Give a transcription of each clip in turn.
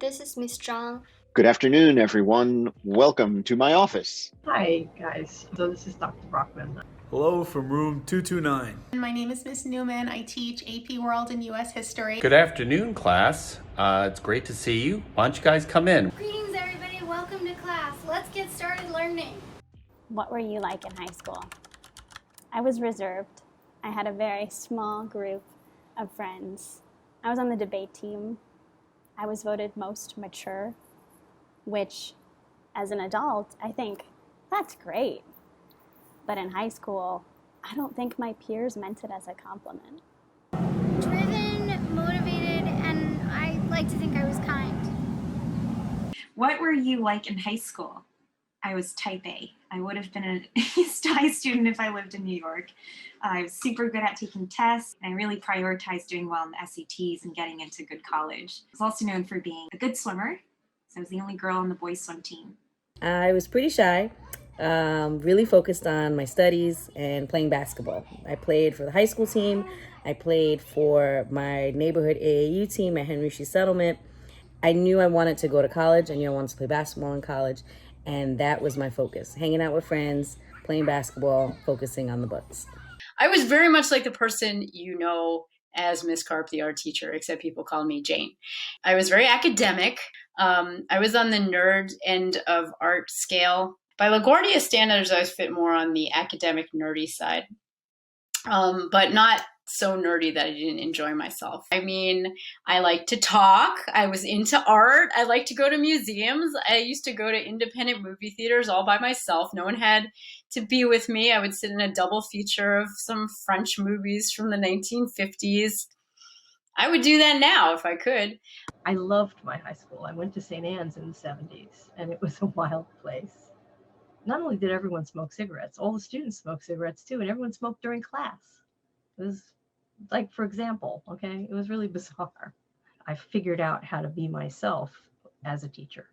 this is Miss Zhang. Good afternoon, everyone. Welcome to my office. Hi, guys. So this is Dr. Brockman. Hello from room 229. My name is Miss Newman. I teach AP World and U.S. History. Good afternoon, class. It's great to see you. Why don't you guys come in? Greetings, everybody. Welcome to class. Let's get started learning. What were you like in high school? I was reserved. I had a very small group of friends. I was on the debate team. I was voted most mature, which, as an adult, I think that's great. But in high school, I don't think my peers meant it as a compliment. Driven, motivated, and I like to think I was kind. What were you like in high school? I was type A. I would have been a Stuy student if I lived in New York. I was super good at taking tests, and I really prioritized doing well in the SATs and getting into good college. I was also known for being a good swimmer, so I was the only girl on the boys' swim team. I was pretty shy, really focused on my studies and playing basketball. I played for the high school team. I played for my neighborhood AAU team at Henry Street Settlement. I knew I wanted to go to college. I knew I wanted to play basketball in college. And that was my focus, hanging out with friends, playing basketball, focusing on the books. I was very much like the person you know as Miss Carp, the art teacher, except people call me Jane. I was very academic. I was on the nerd end of art scale. By LaGuardia standards, I was fit more on the academic nerdy side, but not so nerdy that I didn't enjoy myself. I mean, I like to talk. I was into art. I like to go to museums. I used to go to independent movie theaters all by myself. No one had to be with me. I would sit in a double feature of some French movies from the 1950s. I would do that now if I could. I loved my high school. I went to St. Anne's in the 70s, and it was a wild place. Not only did everyone smoke cigarettes, all the students smoked cigarettes too, and everyone smoked during class. It was like, for example, okay, it was really bizarre. I figured out how to be myself as a teacher.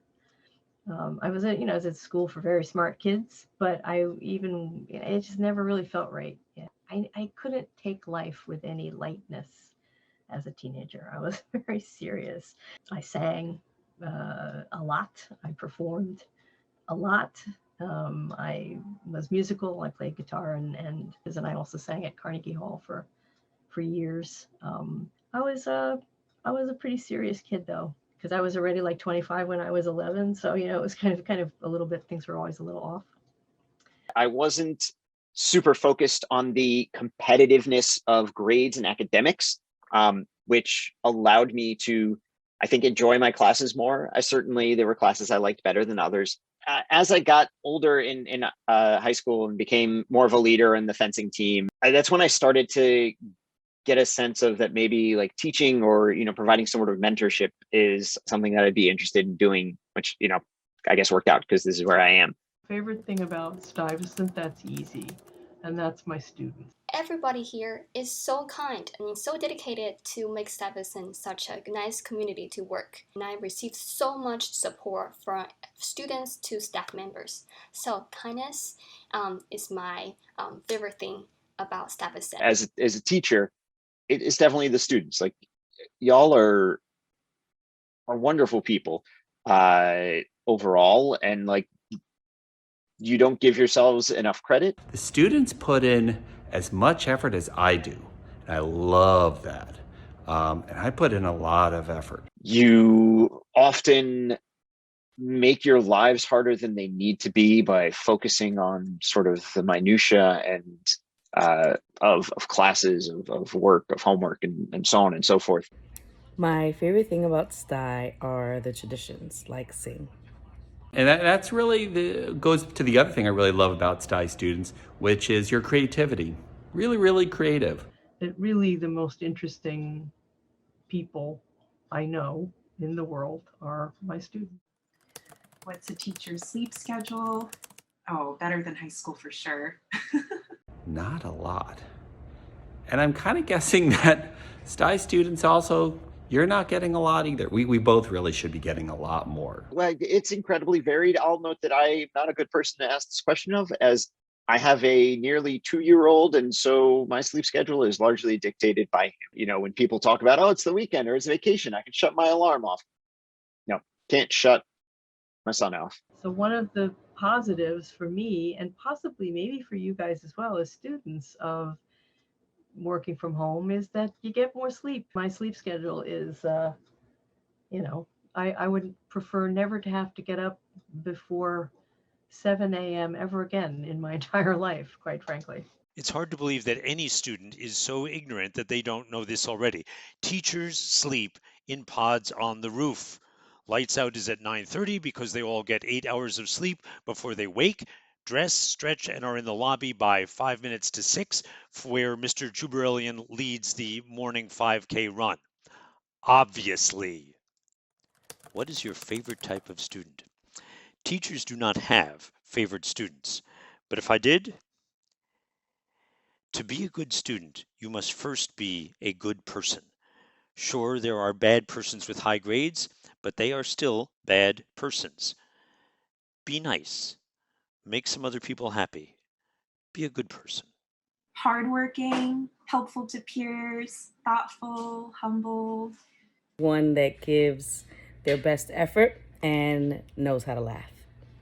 I was at school for very smart kids, but it just never really felt right. Yeah. I couldn't take life with any lightness as a teenager. I was very serious. I sang a lot. I performed a lot. I was musical. I played guitar and I also sang at Carnegie Hall for years. I was a pretty serious kid though, because I was already like 25 when I was 11. So, it was kind of a little bit, things were always a little off. I wasn't super focused on the competitiveness of grades and academics, which allowed me to, I think, enjoy my classes more. There were classes I liked better than others. As I got older in high school and became more of a leader in the fencing team, that's when I started to get a sense of that maybe like teaching or, providing some sort of mentorship is something that I'd be interested in doing, which, I guess worked out because this is where I am. Favorite thing about Stuyvesant, that's easy, and that's my students. Everybody here is so kind and so dedicated to make Stuyvesant such a nice community to work. And I received so much support from students to staff members. So kindness is my favorite thing about Stuyvesant. As a teacher, it's definitely the students. Like, y'all are wonderful people overall, and like, you don't give yourselves enough credit. The students put in as much effort as I do, and I love that. And I put in a lot of effort. You often make your lives harder than they need to be by focusing on sort of the minutia and of classes, of work, of homework, and so on and so forth. My favorite thing about Stuy are the traditions, like sing. And that's really goes to the other thing I really love about Stuy students, which is your creativity. Really, really creative. Really the most interesting people I know in the world are my students. What's a teacher's sleep schedule? Oh, better than high school for sure. Not a lot. And I'm kind of guessing that Stuy students also, you're not getting a lot either. We both really should be getting a lot more. Well, it's incredibly varied. I'll note that I'm not a good person to ask this question of, as I have a nearly 2-year-old, and so my sleep schedule is largely dictated by him. When people talk about, oh, it's the weekend or it's vacation, I can shut my alarm off. No, Can't shut my son off. So one of the positives for me, and possibly maybe for you guys as well as students of working from home, is that you get more sleep. My sleep schedule is, I would prefer never to have to get up before 7 a.m. ever again in my entire life, quite frankly. It's hard to believe that any student is so ignorant that they don't know this already. Teachers sleep in pods on the roof. Lights out is at 9:30 because they all get 8 hours of sleep before they wake, dress, stretch, and are in the lobby by 5 minutes to 6, where Mr. Juberelian leads the morning 5K run. Obviously. What is your favorite type of student? Teachers do not have favorite students, but if I did, to be a good student, you must first be a good person. Sure, there are bad persons with high grades, but they are still bad persons. Be nice. Make some other people happy. Be a good person. Hardworking, helpful to peers, thoughtful, humble. One that gives their best effort and knows how to laugh.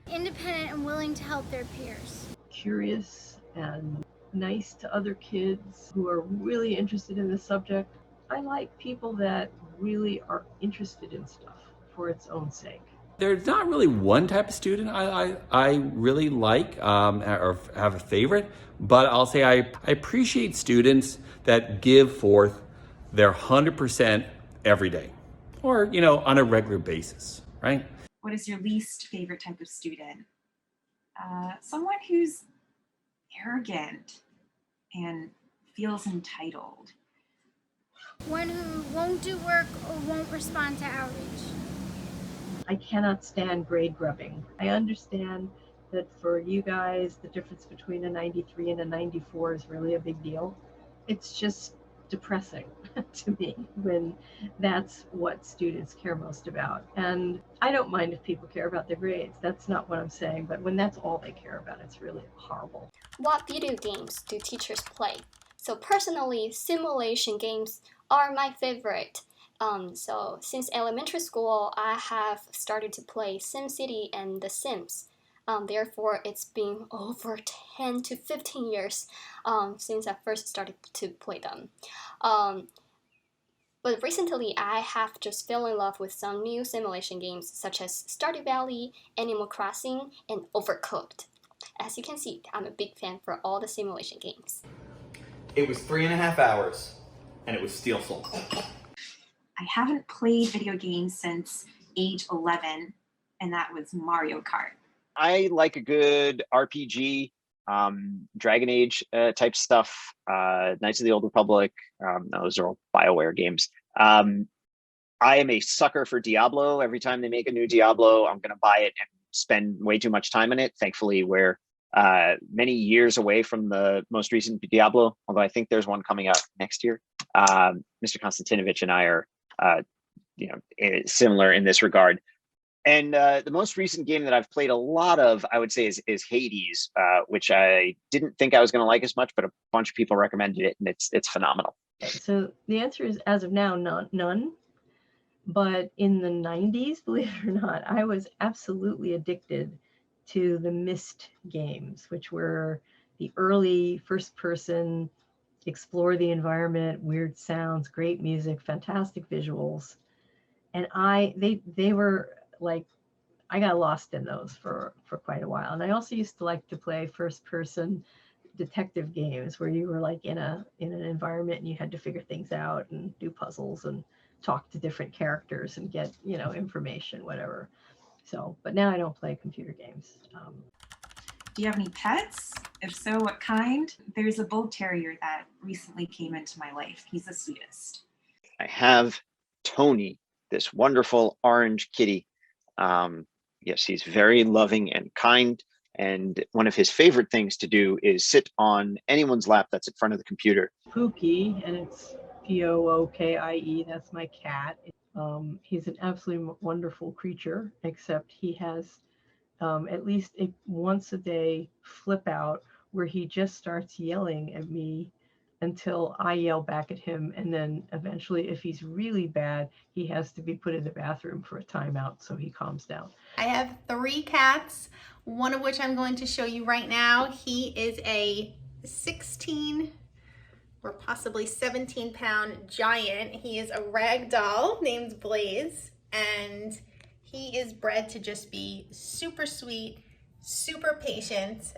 Independent and willing to help their peers. Curious and nice to other kids who are really interested in the subject. I like people that really are interested in stuff for its own sake. There's not really one type of student I really like or have a favorite, but I'll say I appreciate students that give forth their 100% every day or, on a regular basis, right? What is your least favorite type of student? Someone who's arrogant and feels entitled. One who won't do work or won't respond to outreach. I cannot stand grade grubbing. I understand that for you guys, the difference between a 93 and a 94 is really a big deal. It's just depressing to me when that's what students care most about. And I don't mind if people care about their grades. That's not what I'm saying. But when that's all they care about, it's really horrible. What video games do teachers play? So personally, simulation games are my favorite. So since elementary school, I have started to play SimCity and The Sims. Therefore, it's been over 10 to 15 years since I first started to play them. But recently, I have just fell in love with some new simulation games such as Stardew Valley, Animal Crossing, and Overcooked. As you can see, I'm a big fan for all the simulation games. It was 3.5 hours, and it was Steel Soul. I haven't played video games since age 11, and that was Mario Kart. I like a good RPG, Dragon Age type stuff, Knights of the Old Republic. Those are all BioWare games. I am a sucker for Diablo. Every time they make a new Diablo, I'm going to buy it and spend way too much time in it. Thankfully, we're many years away from the most recent Diablo, although I think there's one coming out next year. Mr. Konstantinovich and I are similar in this regard. And the most recent game that I've played a lot of, I would say, is Hades, which I didn't think I was going to like as much, but a bunch of people recommended it, and it's phenomenal. So the answer is, as of now, none. But in the 90s, believe it or not, I was absolutely addicted to the Myst games, which were the early first-person, explore the environment, weird sounds, great music, fantastic visuals. And they were like, I got lost in those for quite a while. And I also used to like to play first person detective games where you were like in an environment and you had to figure things out and do puzzles and talk to different characters and get, information, whatever. So, but now I don't play computer games. Do you have any pets? If so, what kind? There's a bull terrier that recently came into my life. He's the sweetest. I have Tony, this wonderful orange kitty. Yes, he's very loving and kind. And one of his favorite things to do is sit on anyone's lap that's in front of the computer. Pookie, and it's Pookie. That's my cat. He's an absolutely wonderful creature, except he has at least a once a day flip out where he just starts yelling at me until I yell back at him. And then eventually, if he's really bad, he has to be put in the bathroom for a timeout so he calms down. I have 3 cats, one of which I'm going to show you right now. He is a 16 or possibly 17-pound giant. He is a rag doll named Blaze, and he is bred to just be super sweet, super patient.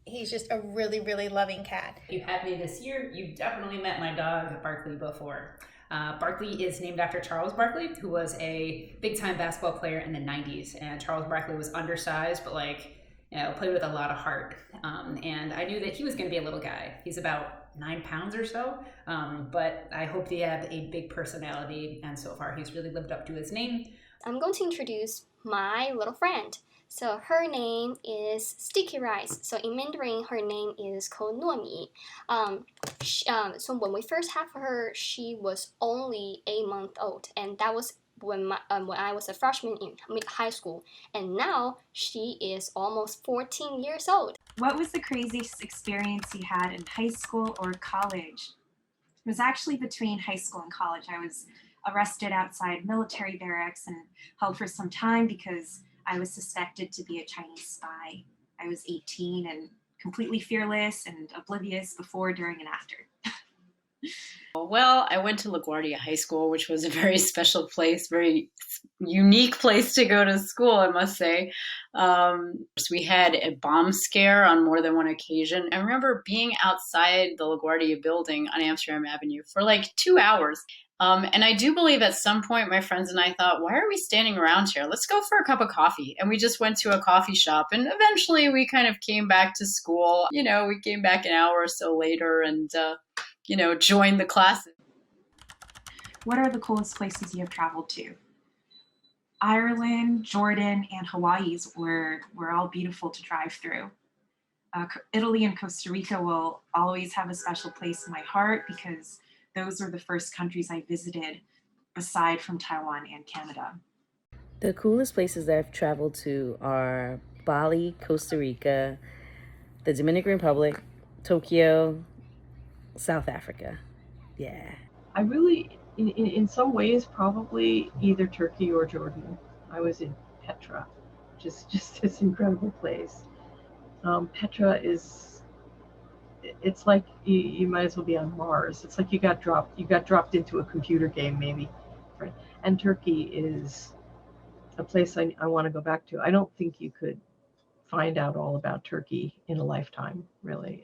He's just a really, really loving cat. If you had me this year, you definitely met my dog, Barkley, before. Barkley is named after Charles Barkley, who was a big-time basketball player in the 90s. And Charles Barkley was undersized, but played with a lot of heart. And I knew that he was going to be a little guy. He's about 9 pounds or so, but I hoped he had a big personality, and so far he's really lived up to his name. I'm going to introduce my little friend. So her name is Sticky Rice. So in Mandarin, her name is called Nuomi. So when we first had her, she was only 8 months old, and that was when I was a freshman in high school. And now she is almost 14 years old. What was the craziest experience you had in high school or college? It was actually between high school and college. I was arrested outside military barracks and held for some time because I was suspected to be a Chinese spy. I was 18 and completely fearless and oblivious before, during, and after. Well, I went to LaGuardia High School, which was a very special place, very unique place to go to school, I must say. So we had a bomb scare on more than one occasion. I remember being outside the LaGuardia building on Amsterdam Avenue for like 2 hours. And I do believe at some point my friends and I thought, why are we standing around here? Let's go for a cup of coffee. And we just went to a coffee shop, and eventually we kind of came back to school. We came back an hour or so later and, joined the classes. What are the coolest places you have traveled to? Ireland, Jordan, and Hawaii's were all beautiful to drive through. Italy and Costa Rica will always have a special place in my heart because those were the first countries I visited aside from Taiwan and Canada. The coolest places that I've traveled to are Bali, Costa Rica, the Dominican Republic, Tokyo, South Africa. Yeah. I really, in some ways, probably either Turkey or Jordan. I was in Petra, which is just this incredible place. Petra it's like you might as well be on Mars. It's like you got dropped into a computer game, maybe. Right? And Turkey is a place I want to go back to. I don't think you could find out all about Turkey in a lifetime, really.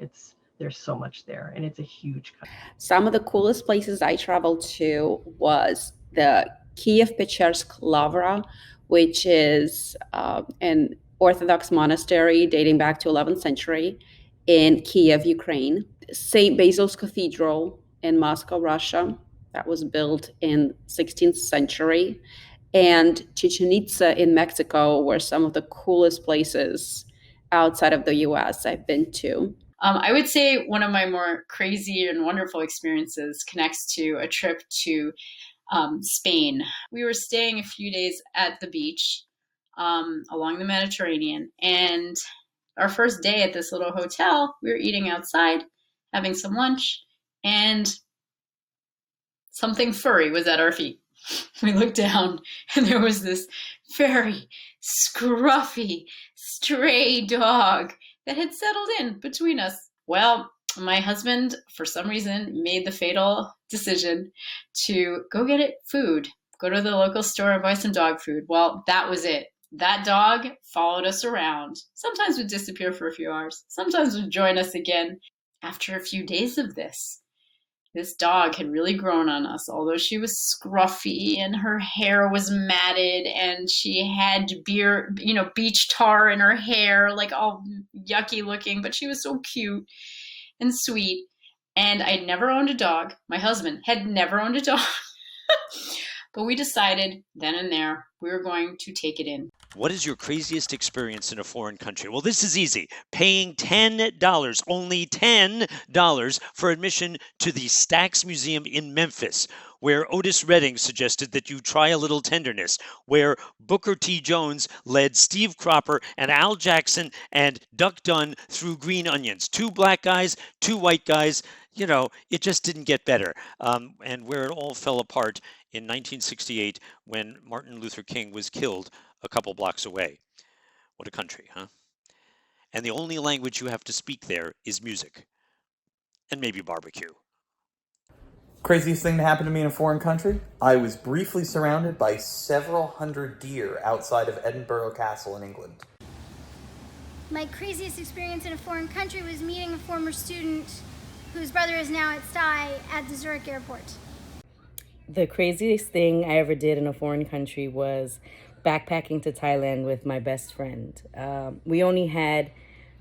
There's so much there, and it's a huge country. Some of the coolest places I traveled to was the Kiev-Pechersk Lavra, which is an Orthodox monastery dating back to 11th century in Kiev, Ukraine. St. Basil's Cathedral in Moscow, Russia, that was built in 16th century. And Chichen Itza in Mexico were some of the coolest places outside of the US I've been to. I would say one of my more crazy and wonderful experiences connects to a trip to Spain. We were staying a few days at the beach along the Mediterranean, and our first day at this little hotel, we were eating outside, having some lunch, and something furry was at our feet. We looked down, and there was this very scruffy, stray dog that had settled in between us. Well, my husband, for some reason, made the fatal decision to go get it food, go to the local store and buy some dog food. Well, that was it. That dog followed us around. Sometimes would disappear for a few hours. Sometimes would join us again. After a few days of this dog had really grown on us, although she was scruffy and her hair was matted and she had beach tar in her hair, like all yucky looking, but she was so cute and sweet. And I'd never owned a dog. My husband had never owned a dog. But we decided then and there we were going to take it in. What is your craziest experience in a foreign country? Well, this is easy. Paying $10, only $10 for admission to the Stax Museum in Memphis, where Otis Redding suggested that you try a little tenderness, where Booker T. Jones led Steve Cropper and Al Jackson and Duck Dunn through green onions. 2 black guys, 2 white guys, You know, it just didn't get better. And where it all fell apart in 1968 when Martin Luther King was killed a couple blocks away. What a country, huh? And the only language you have to speak there is music and maybe barbecue. Craziest thing to happen to me in a foreign country? I was briefly surrounded by several hundred deer outside of Edinburgh Castle in England. My craziest experience in a foreign country was meeting a former student whose brother is now at Stuy at the Zurich airport. The craziest thing I ever did in a foreign country was backpacking to Thailand with my best friend. We only had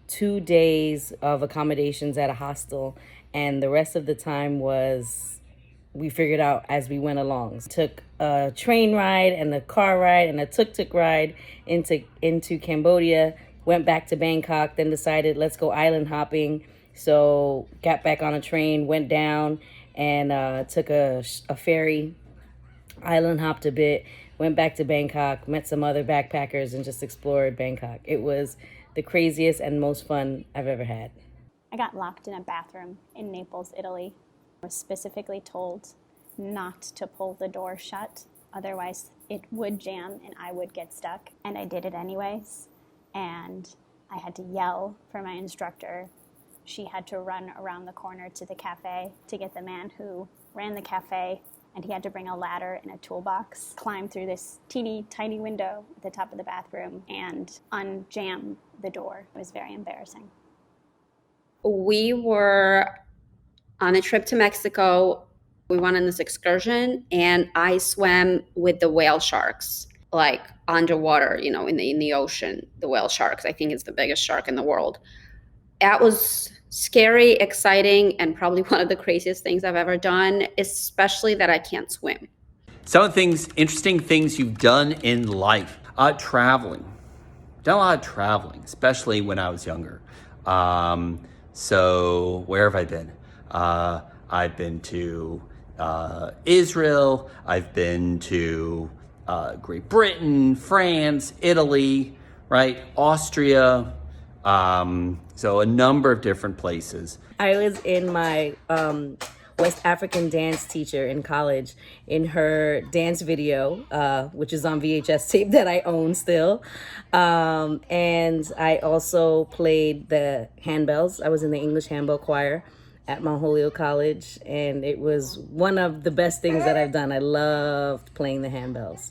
2 days of accommodations at a hostel, and the rest of the time was we figured out as we went along. Took a train ride and a car ride and a tuk-tuk ride into Cambodia, went back to Bangkok, then decided let's go island hopping. So got back on a train, went down and took a ferry, island hopped a bit, went back to Bangkok, met some other backpackers and just explored Bangkok. It was the craziest and most fun I've ever had. I got locked in a bathroom in Naples, Italy. I was specifically told not to pull the door shut, otherwise it would jam and I would get stuck. And I did it anyways. And I had to yell for my instructor. She had to run around the corner to the cafe to get the man who ran the cafe, and he had to bring a ladder and a toolbox, climb through this teeny tiny window at the top of the bathroom and unjam the door. It was very embarrassing. We were on a trip to Mexico. We went on this excursion and I swam with the whale sharks, like underwater, you know, in the ocean. The whale sharks, I think it's the biggest shark in the world. That was scary, exciting, and probably one of the craziest things I've ever done, especially that I can't swim. Some of the things, interesting things you've done in life. Traveling. Done a lot of traveling, especially when I was younger. So where have I been? I've been to Israel. I've been to Great Britain, France, Italy, right? Austria. So a number of different places. I was in my West African dance teacher in college in her dance video, which is on VHS tape that I own still. And I also played the handbells. I was in the English handbell choir at Mount Holyoke College, and it was one of the best things that I've done. I loved playing the handbells.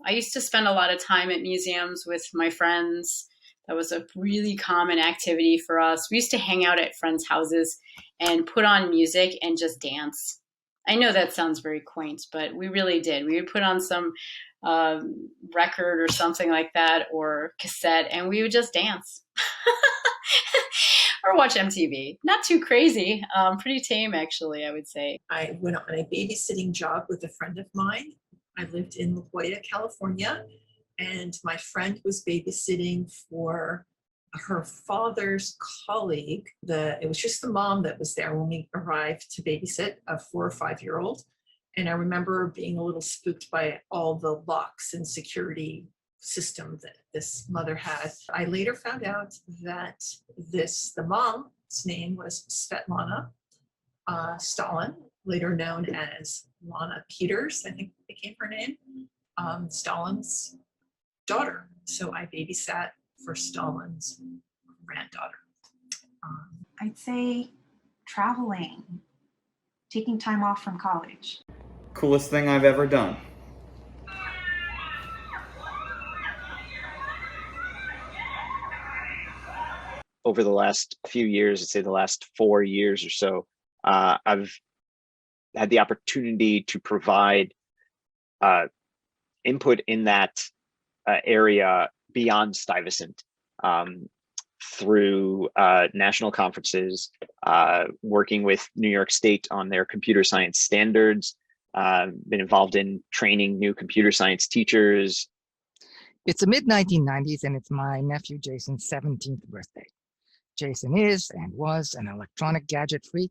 I used to spend a lot of time at museums with my friends. That was a really common activity for us. We used to hang out at friends' houses and put on music and just dance. I know that sounds very quaint, but we really did. We would put on some record or something like that, or cassette, and we would just dance. Or watch MTV. Not too crazy. Pretty tame, actually, I would say. I went on a babysitting job with a friend of mine. I lived in La Jolla, California, and my friend was babysitting for her father's colleague. It was just the mom that was there when we arrived to babysit a 4 or 5-year-old. And I remember being a little spooked by all the locks and security system that this mother had. I later found out that the mom's name was Svetlana Stalin, later known as Lana Peters, I think became her name, Stalin's daughter. So I babysat for Stalin's granddaughter. I'd say traveling, taking time off from college. Coolest thing I've ever done. Over the last few years, I'd say the last 4 years or so, I've had the opportunity to provide input in that area beyond Stuyvesant through national conferences, working with New York State on their computer science standards, been involved in training new computer science teachers. It's the mid-1990s and it's my nephew Jason's 17th birthday. Jason is and was an electronic gadget freak,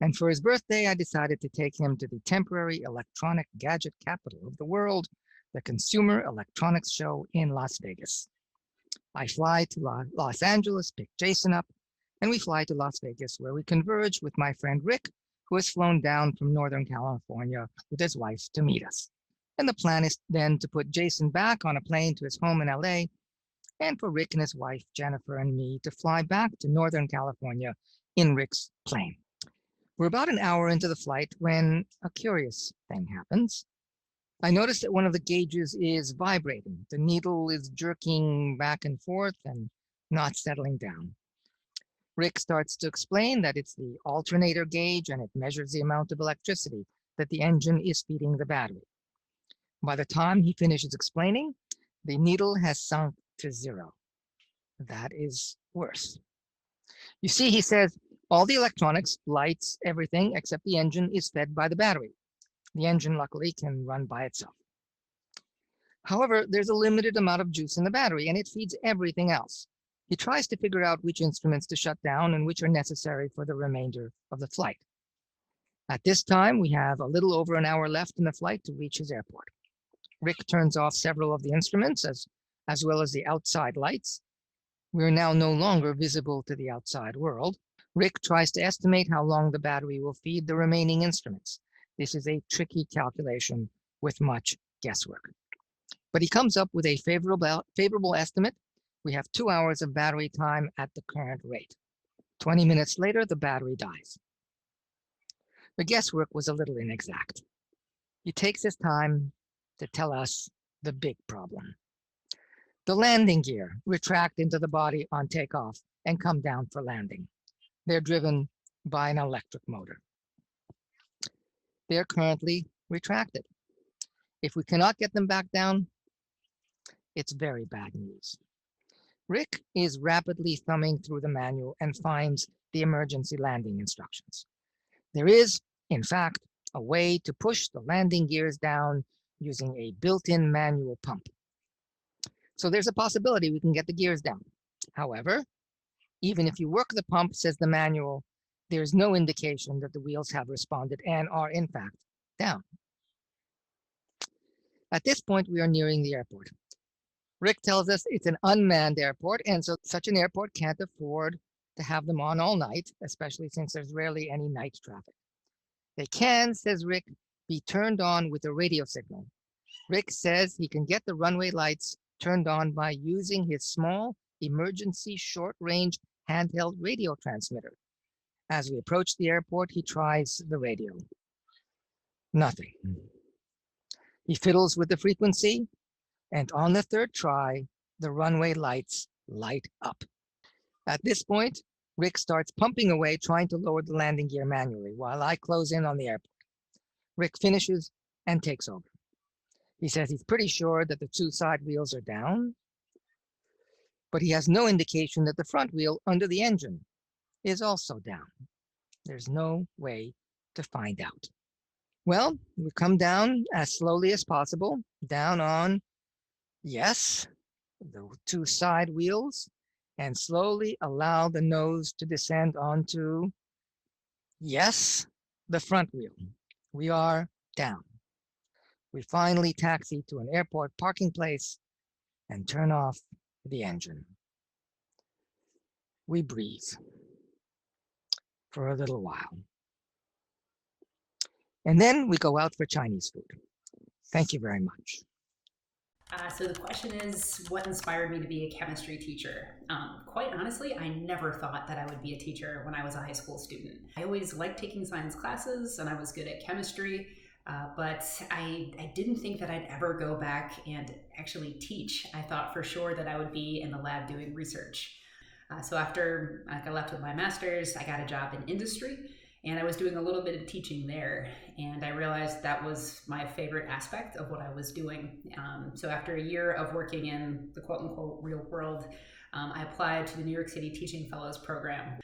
and for his birthday I decided to take him to the temporary electronic gadget capital of the world, the Consumer Electronics Show in Las Vegas. I fly to Los Angeles, pick Jason up, and we fly to Las Vegas, where we converge with my friend Rick, who has flown down from Northern California with his wife to meet us. And the plan is then to put Jason back on a plane to his home in LA, and for Rick and his wife, Jennifer, and me to fly back to Northern California in Rick's plane. We're about an hour into the flight when a curious thing happens. I notice that one of the gauges is vibrating. The needle is jerking back and forth and not settling down. Rick starts to explain that it's the alternator gauge and it measures the amount of electricity that the engine is feeding the battery. By the time he finishes explaining, the needle has sunk to 0. That is worse. You see, he says, all the electronics, lights, everything except the engine is fed by the battery. The engine, luckily, can run by itself. However, there's a limited amount of juice in the battery, and it feeds everything else. He tries to figure out which instruments to shut down and which are necessary for the remainder of the flight. At this time, we have a little over an hour left in the flight to reach his airport. Rick turns off several of the instruments as well as the outside lights. We are now no longer visible to the outside world. Rick tries to estimate how long the battery will feed the remaining instruments. This is a tricky calculation with much guesswork. But he comes up with a favorable estimate. We have 2 hours of battery time at the current rate. 20 minutes later, the battery dies. The guesswork was a little inexact. He takes his time to tell us the big problem. The landing gear retract into the body on takeoff and come down for landing. They're driven by an electric motor. They're currently retracted. If we cannot get them back down, it's very bad news. Rick is rapidly thumbing through the manual and finds the emergency landing instructions. There is, in fact, a way to push the landing gears down using a built-in manual pump. So there's a possibility we can get the gears down. However, even if you work the pump, says the manual, there's no indication that the wheels have responded and are in fact down. At this point, we are nearing the airport. Rick tells us it's an unmanned airport, and so such an airport can't afford to have them on all night, especially since there's rarely any night traffic. They can, says Rick, be turned on with a radio signal. Rick says he can get the runway lights turned on by using his small emergency short-range handheld radio transmitter. As we approach the airport, he tries the radio. Nothing. He fiddles with the frequency, and on the third try, the runway lights light up. At this point, Rick starts pumping away, trying to lower the landing gear manually, while I close in on the airport. Rick finishes and takes over. He says he's pretty sure that the 2 side wheels are down, but he has no indication that the front wheel under the engine is also down. There's no way to find out. Well, we come down as slowly as possible, down on, yes, the 2 side wheels, and slowly allow the nose to descend onto, yes, the front wheel. We are down. We finally taxi to an airport parking place and turn off the engine. We breathe for a little while. And then we go out for Chinese food. Thank you very much. So the question is, what inspired me to be a chemistry teacher? Quite honestly, I never thought that I would be a teacher when I was a high school student. I always liked taking science classes and I was good at chemistry, but I didn't think that I'd ever go back and actually teach. I thought for sure that I would be in the lab doing research. So after I left with my master's, I got a job in industry. And I was doing a little bit of teaching there, and I realized that was my favorite aspect of what I was doing. So after a year of working in the quote-unquote real world, I applied to the New York City Teaching Fellows program.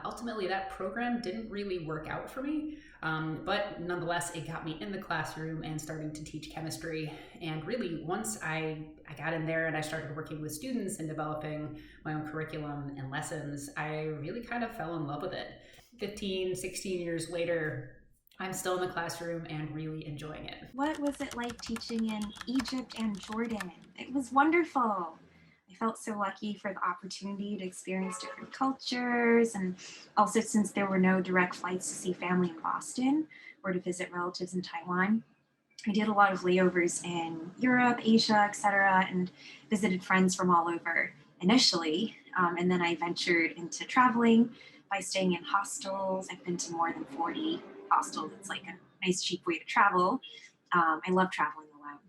Ultimately, that program didn't really work out for me, but nonetheless, it got me in the classroom and starting to teach chemistry. And really, once I got in there and I started working with students and developing my own curriculum and lessons, I really kind of fell in love with it. 15, 16 years later, I'm still in the classroom and really enjoying it. What was it like teaching in Egypt and Jordan? It was wonderful. I felt so lucky for the opportunity to experience different cultures, and also since there were no direct flights to see family in Boston or to visit relatives in Taiwan, I did a lot of layovers in Europe, Asia, etc., and visited friends from all over initially. And then I ventured into traveling by staying in hostels. I've been to more than 40 hostels. It's like a nice, cheap way to travel. I love traveling alone.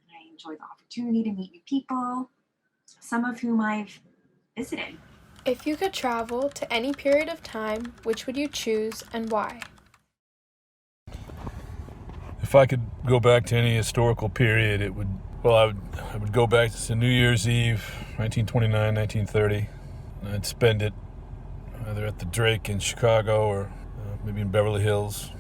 I enjoy the opportunity to meet new people, some of whom I've visited. If you could travel to any period of time, which would you choose and why? If I could go back to any historical period, I would go back to New Year's Eve, 1929, 1930. And I'd spend it either at the Drake in Chicago or maybe in Beverly Hills.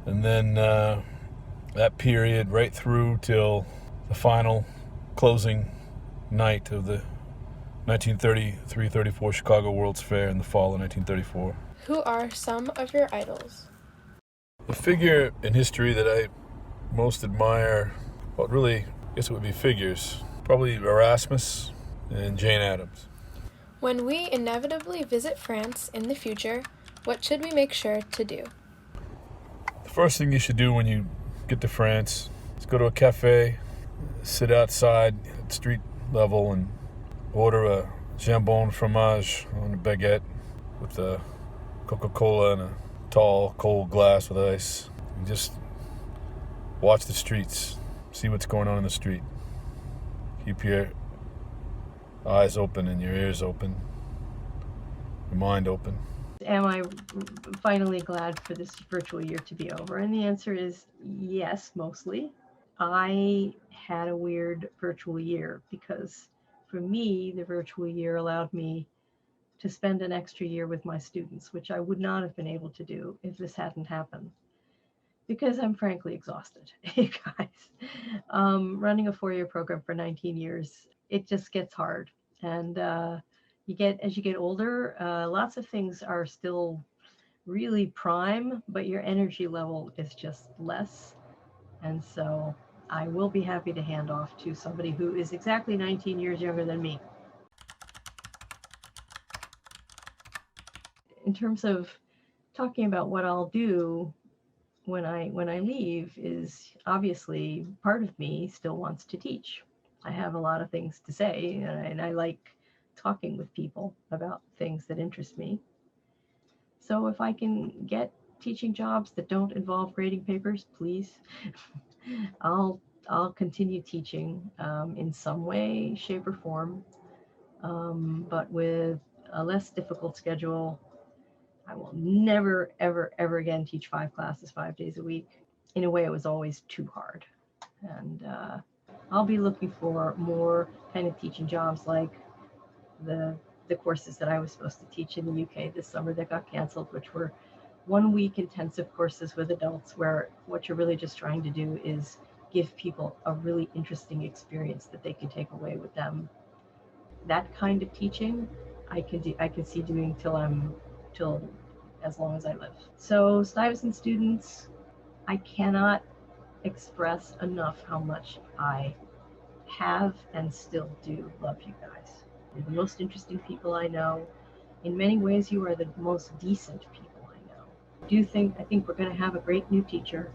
And then that period right through till the final closing night of the 1933-34 Chicago World's Fair in the fall of 1934. Who are some of your idols? The figure in history that I most admire, well, really, I guess it would be figures. Probably Erasmus and Jane Addams. When we inevitably visit France in the future, what should we make sure to do? The first thing you should do when you get to France is go to a cafe, sit outside at street level and order a jambon fromage on a baguette with a Coca-Cola in a tall, cold glass with ice. And just watch the streets, see what's going on in the street. Keep your eyes open and your ears open, your mind open. Am I finally glad for this virtual year to be over? And the answer is yes, mostly. I had a weird virtual year because for me, the virtual year allowed me to spend an extra year with my students, which I would not have been able to do if this hadn't happened. Because I'm frankly exhausted, you guys. Running a 4-year program for 19 years, it just gets hard. And as you get older, lots of things are still really prime, but your energy level is just less. And so I will be happy to hand off to somebody who is exactly 19 years younger than me. In terms of talking about what I'll do when I leave, is obviously part of me still wants to teach. I have a lot of things to say, and I like talking with people about things that interest me. So if I can get teaching jobs that don't involve grading papers, please, I'll continue teaching in some way, shape, or form, but with a less difficult schedule. I will never, ever, ever again teach 5 classes 5 days a week. In a way, it was always too hard. And I'll be looking for more kind of teaching jobs like the courses that I was supposed to teach in the UK this summer that got canceled, which were 1-week intensive courses with adults where what you're really just trying to do is give people a really interesting experience that they can take away with them. That kind of teaching I can see doing till as long as I live. So Stuyvesant students, I cannot express enough how much I have and still do love you guys. You're the most interesting people I know. In many ways, you are the most decent people I know. I think we're going to have a great new teacher,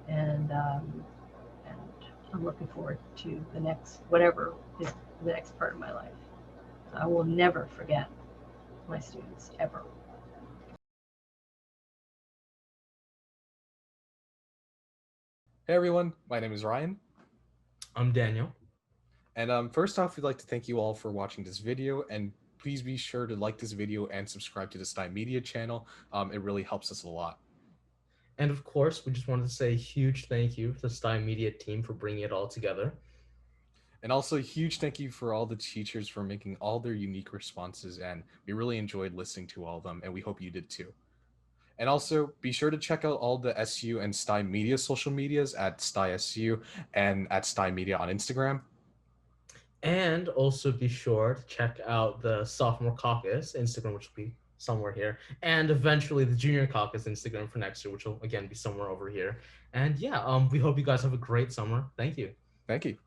and I'm looking forward to the next, whatever is the next part of my life. I will never forget my students, ever. Hey everyone, my name is Ryan. I'm Daniel. And first off, we'd like to thank you all for watching this video, and please be sure to like this video and subscribe to the Stuy Media channel. It really helps us a lot. And of course, we just wanted to say a huge thank you to the Stuy Media team for bringing it all together. And also a huge thank you for all the teachers for making all their unique responses, and we really enjoyed listening to all of them, and we hope you did too. And also, be sure to check out all the SU and Stuy Media social medias at StuySU and at Stuy Media on Instagram. And also be sure to check out the Sophomore Caucus Instagram, which will be somewhere here, and eventually the Junior Caucus Instagram for next year, which will again be somewhere over here. And yeah, we hope you guys have a great summer. Thank you. Thank you.